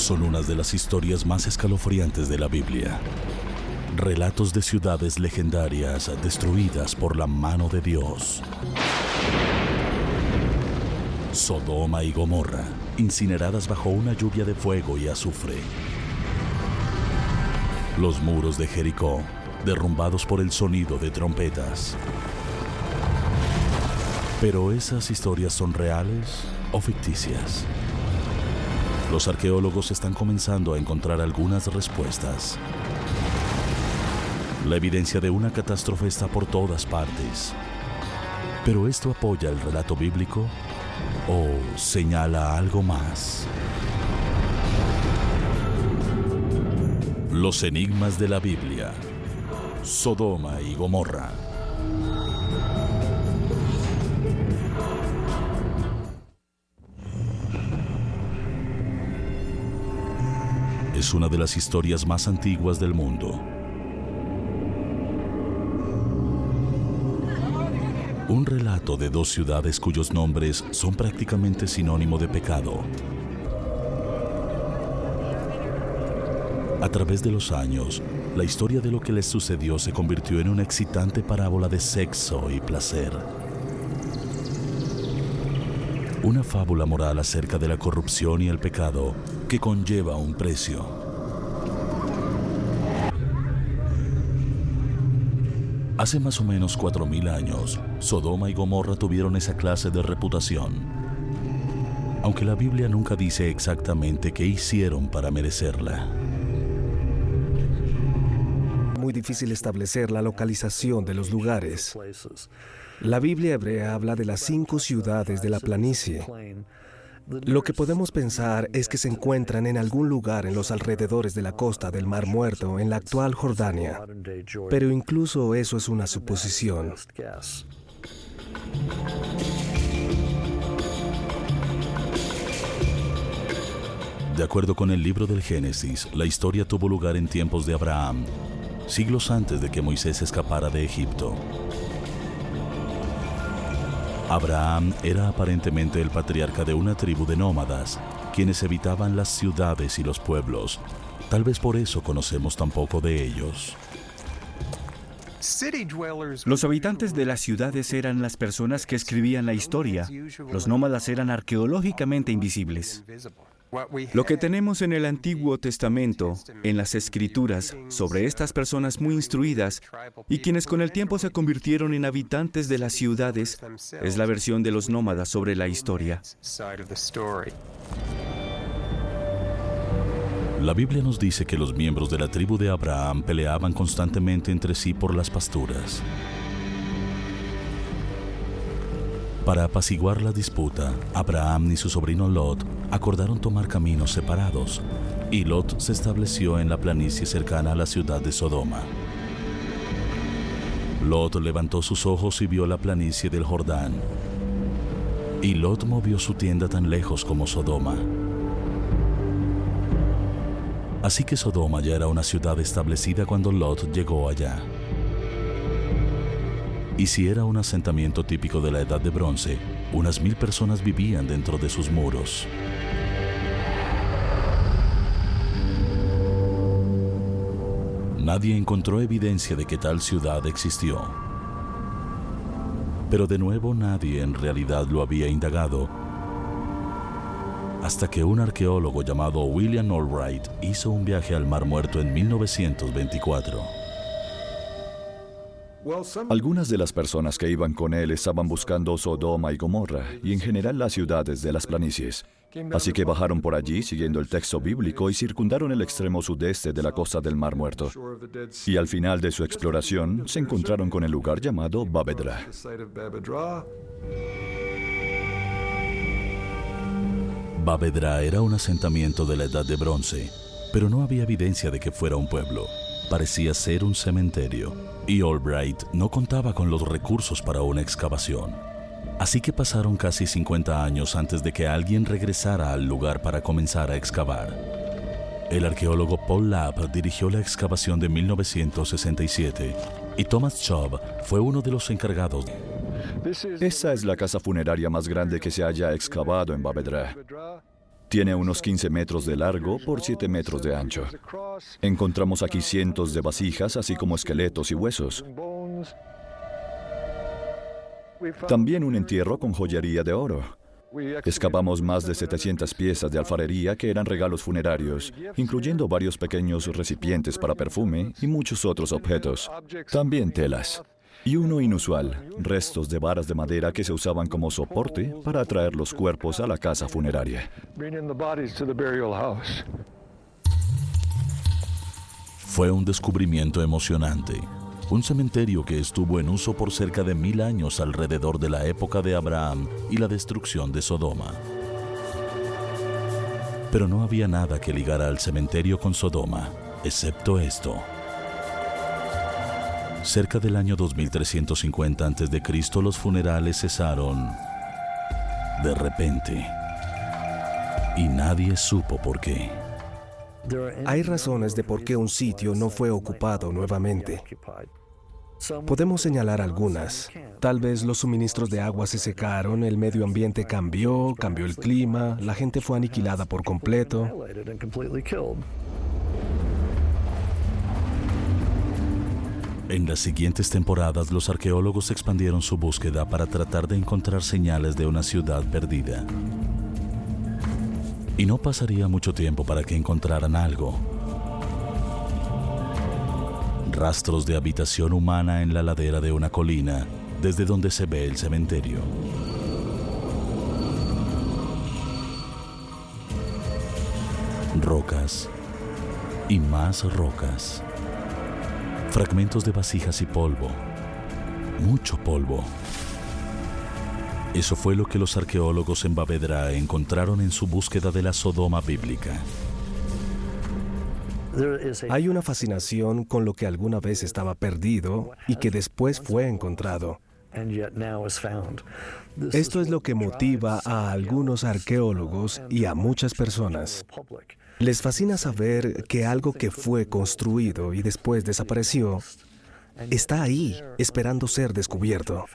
son unas de las historias más escalofriantes de la Biblia. Relatos de ciudades legendarias destruidas por la mano de Dios. Sodoma y Gomorra, incineradas bajo una lluvia de fuego y azufre. Los muros de Jericó, derrumbados por el sonido de trompetas. ¿Pero esas historias son reales o ficticias? Los arqueólogos están comenzando a encontrar algunas respuestas. La evidencia de una catástrofe está por todas partes. ¿Pero esto apoya el relato bíblico o señala algo más? Los enigmas de la Biblia. Sodoma y Gomorra. Es una de las historias más antiguas del mundo. Un relato de dos ciudades cuyos nombres son prácticamente sinónimo de pecado. A través de los años, la historia de lo que les sucedió se convirtió en una excitante parábola de sexo y placer. Una fábula moral acerca de la corrupción y el pecado que conlleva un precio. Hace más o menos 4000 años, Sodoma y Gomorra tuvieron esa clase de reputación. Aunque la Biblia nunca dice exactamente qué hicieron para merecerla. Muy difícil establecer la localización de los lugares. La Biblia hebrea habla de las 5 ciudades de la planicie. Lo que podemos pensar es que se encuentran en algún lugar en los alrededores de la costa del Mar Muerto, en la actual Jordania. Pero incluso eso es una suposición. De acuerdo con el libro del Génesis, la historia tuvo lugar en tiempos de Abraham, siglos antes de que Moisés escapara de Egipto. Abraham era aparentemente el patriarca de una tribu de nómadas, quienes evitaban las ciudades y los pueblos. Tal vez por eso conocemos tan poco de ellos. Los habitantes de las ciudades eran las personas que escribían la historia. Los nómadas eran arqueológicamente invisibles. Lo que tenemos en el Antiguo Testamento, en las Escrituras, sobre estas personas muy instruidas y quienes con el tiempo se convirtieron en habitantes de las ciudades, es la versión de los nómadas sobre la historia. La Biblia nos dice que los miembros de la tribu de Abraham peleaban constantemente entre sí por las pasturas. Para apaciguar la disputa, Abraham y su sobrino Lot acordaron tomar caminos separados, y Lot se estableció en la planicie cercana a la ciudad de Sodoma. Lot levantó sus ojos y vio la planicie del Jordán, y Lot movió su tienda tan lejos como Sodoma. Así que Sodoma ya era una ciudad establecida cuando Lot llegó allá. Y si era un asentamiento típico de la Edad de Bronce, unas 1000 personas vivían dentro de sus muros. Nadie encontró evidencia de que tal ciudad existió. Pero de nuevo nadie en realidad lo había indagado, hasta que un arqueólogo llamado William Albright hizo un viaje al Mar Muerto en 1924. Algunas de las personas que iban con él estaban buscando Sodoma y Gomorra y en general las ciudades de las planicies. Así que bajaron por allí siguiendo el texto bíblico y circundaron el extremo sudeste de la costa del Mar Muerto. Y al final de su exploración se encontraron con el lugar llamado Bab-edra. Bab-edra era un asentamiento de la Edad de Bronce, pero no había evidencia de que fuera un pueblo. Parecía ser un cementerio, y Albright no contaba con los recursos para una excavación. Así que pasaron casi 50 años antes de que alguien regresara al lugar para comenzar a excavar. El arqueólogo Paul Lapp dirigió la excavación de 1967, y Thomas Chubb fue uno de los encargados. Esta es la casa funeraria más grande que se haya excavado en Bab-edra. Tiene unos 15 metros de largo por 7 metros de ancho. Encontramos aquí cientos de vasijas, así como esqueletos y huesos. También un entierro con joyería de oro. Excavamos más de 700 piezas de alfarería que eran regalos funerarios, incluyendo varios pequeños recipientes para perfume y muchos otros objetos. También telas. Y uno inusual, restos de varas de madera que se usaban como soporte para atraer los cuerpos a la casa funeraria. Fue un descubrimiento emocionante. Un cementerio que estuvo en uso por cerca de 1000 años alrededor de la época de Abraham y la destrucción de Sodoma. Pero no había nada que ligara al cementerio con Sodoma, excepto esto. Cerca del año 2350 a.C., los funerales cesaron de repente. Y nadie supo por qué. Hay razones de por qué un sitio no fue ocupado nuevamente. Podemos señalar algunas. Tal vez los suministros de agua se secaron, el medio ambiente cambió el clima, la gente fue aniquilada por completo. En las siguientes temporadas, los arqueólogos expandieron su búsqueda para tratar de encontrar señales de una ciudad perdida. Y no pasaría mucho tiempo para que encontraran algo. Rastros de habitación humana en la ladera de una colina, desde donde se ve el cementerio. Rocas y más rocas. Fragmentos de vasijas y polvo. Mucho polvo. Eso fue lo que los arqueólogos en Bab edra encontraron en su búsqueda de la Sodoma bíblica. Hay una fascinación con lo que alguna vez estaba perdido y que después fue encontrado. Esto es lo que motiva a algunos arqueólogos y a muchas personas. Les fascina saber que algo que fue construido y después desapareció está ahí, esperando ser descubierto.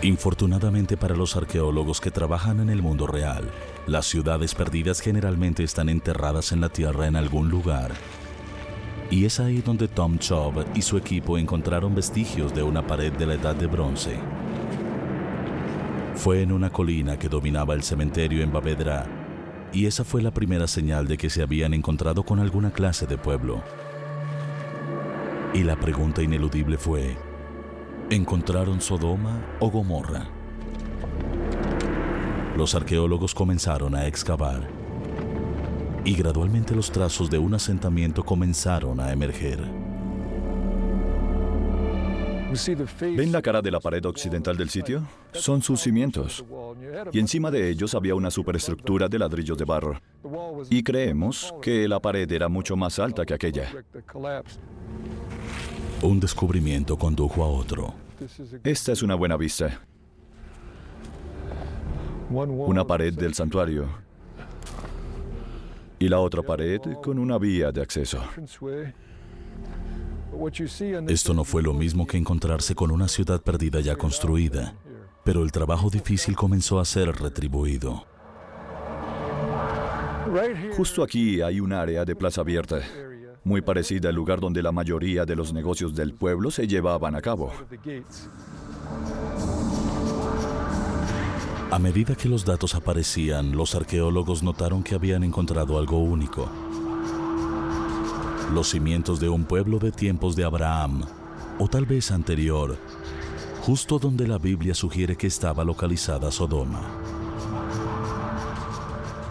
Infortunadamente para los arqueólogos que trabajan en el mundo real, las ciudades perdidas generalmente están enterradas en la tierra en algún lugar. Y es ahí donde Tom Chubb y su equipo encontraron vestigios de una pared de la Edad de Bronce. Fue en una colina que dominaba el cementerio en Bab edra, y esa fue la primera señal de que se habían encontrado con alguna clase de pueblo. Y la pregunta ineludible fue: ¿encontraron Sodoma o Gomorra? Los arqueólogos comenzaron a excavar, y gradualmente los trazos de un asentamiento comenzaron a emerger. ¿Ven la cara de la pared occidental del sitio? Son sus cimientos. Y encima de ellos había una superestructura de ladrillos de barro. Y creemos que la pared era mucho más alta que aquella. Un descubrimiento condujo a otro. Esta es una buena vista. Una pared del santuario. Y la otra pared con una vía de acceso. Esto no fue lo mismo que encontrarse con una ciudad perdida ya construida, pero el trabajo difícil comenzó a ser retribuido. Justo aquí hay un área de plaza abierta, muy parecida al lugar donde la mayoría de los negocios del pueblo se llevaban a cabo. A medida que los datos aparecían, los arqueólogos notaron que habían encontrado algo único. Los cimientos de un pueblo de tiempos de Abraham, o tal vez anterior, justo donde la Biblia sugiere que estaba localizada Sodoma.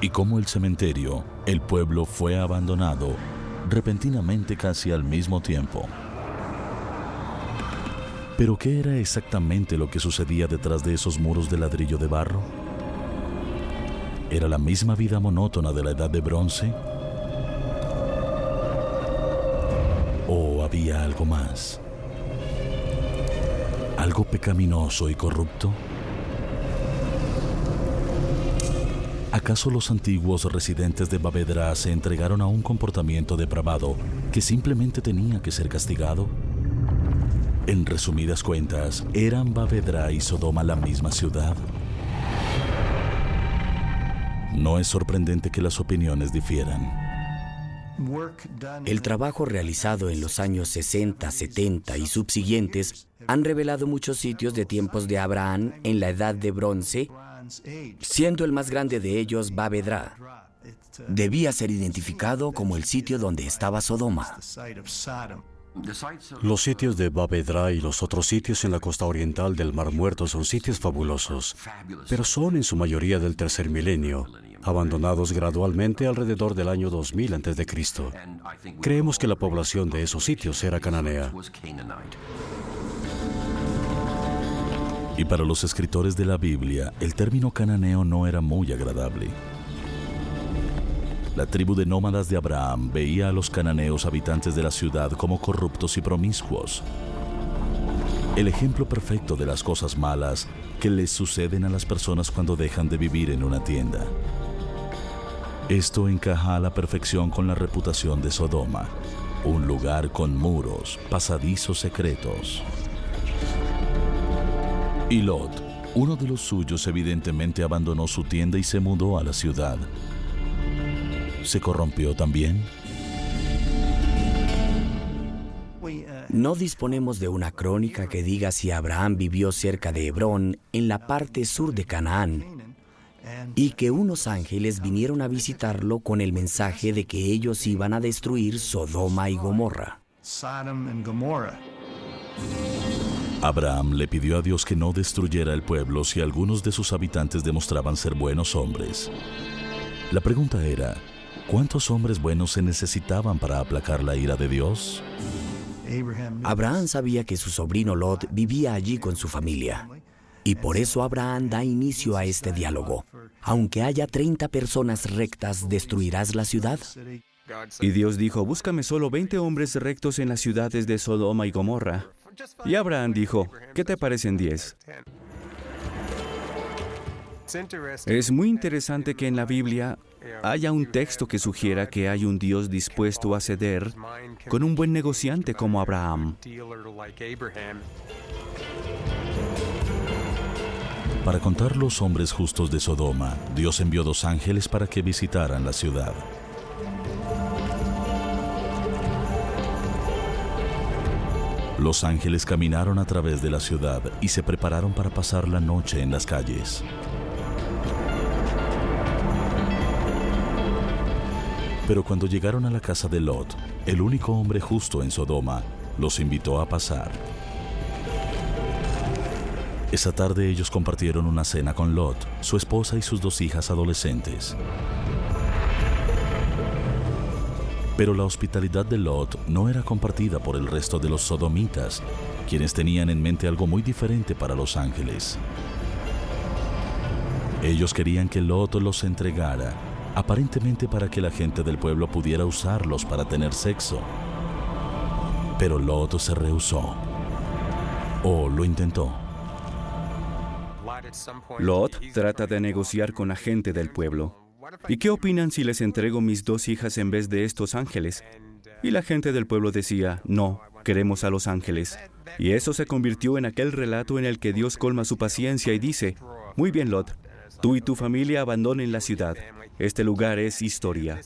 Y como el cementerio, el pueblo fue abandonado repentinamente casi al mismo tiempo. ¿Pero qué era exactamente lo que sucedía detrás de esos muros de ladrillo de barro? ¿Era la misma vida monótona de la Edad de Bronce? ¿O había algo más? ¿Algo pecaminoso y corrupto? ¿Acaso los antiguos residentes de Bab edra se entregaron a un comportamiento depravado que simplemente tenía que ser castigado? En resumidas cuentas, ¿eran Bab edra y Sodoma la misma ciudad? No es sorprendente que las opiniones difieran. El trabajo realizado en los años 60, 70 y subsiguientes han revelado muchos sitios de tiempos de Abraham en la Edad de Bronce, siendo el más grande de ellos Bab Edra. Debía ser identificado como el sitio donde estaba Sodoma. Los sitios de Bab Edra y los otros sitios en la costa oriental del Mar Muerto son sitios fabulosos, pero son en su mayoría del tercer milenio, abandonados gradualmente alrededor del año 2000 a.C. Creemos que la población de esos sitios era cananea. Y para los escritores de la Biblia, el término cananeo no era muy agradable. La tribu de nómadas de Abraham veía a los cananeos habitantes de la ciudad como corruptos y promiscuos. El ejemplo perfecto de las cosas malas que les suceden a las personas cuando dejan de vivir en una tienda. Esto encaja a la perfección con la reputación de Sodoma, un lugar con muros, pasadizos secretos. Y Lot, uno de los suyos, evidentemente abandonó su tienda y se mudó a la ciudad. ¿Se corrompió también? No disponemos de una crónica que diga si Abraham vivió cerca de Hebrón, en la parte sur de Canaán, y que unos ángeles vinieron a visitarlo con el mensaje de que ellos iban a destruir Sodoma y Gomorra. Abraham le pidió a Dios que no destruyera el pueblo si algunos de sus habitantes demostraban ser buenos hombres. La pregunta era, ¿cuántos hombres buenos se necesitaban para aplacar la ira de Dios? Abraham sabía que su sobrino Lot vivía allí con su familia, y por eso Abraham da inicio a este diálogo. Aunque haya 30 personas rectas, ¿destruirás la ciudad? Y Dios dijo, búscame solo 20 hombres rectos en las ciudades de Sodoma y Gomorra. Y Abraham dijo, ¿qué te parecen 10? Es muy interesante que en la Biblia haya un texto que sugiera que hay un Dios dispuesto a ceder con un buen negociante como Abraham. Para contar los hombres justos de Sodoma, Dios envió 2 ángeles para que visitaran la ciudad. Los ángeles caminaron a través de la ciudad y se prepararon para pasar la noche en las calles. Pero cuando llegaron a la casa de Lot, el único hombre justo en Sodoma, los invitó a pasar. Esa tarde ellos compartieron una cena con Lot, su esposa y sus 2 hijas adolescentes. Pero la hospitalidad de Lot no era compartida por el resto de los sodomitas, quienes tenían en mente algo muy diferente para los ángeles. Ellos querían que Lot los entregara, aparentemente para que la gente del pueblo pudiera usarlos para tener sexo. Pero Lot se rehusó. O lo intentó. Lot trata de negociar con la gente del pueblo. ¿Y qué opinan si les entrego mis 2 hijas en vez de estos ángeles? Y la gente del pueblo decía, no, queremos a los ángeles. Y eso se convirtió en aquel relato en el que Dios colma su paciencia y dice, muy bien, Lot, tú y tu familia abandonen la ciudad. Este lugar es historia.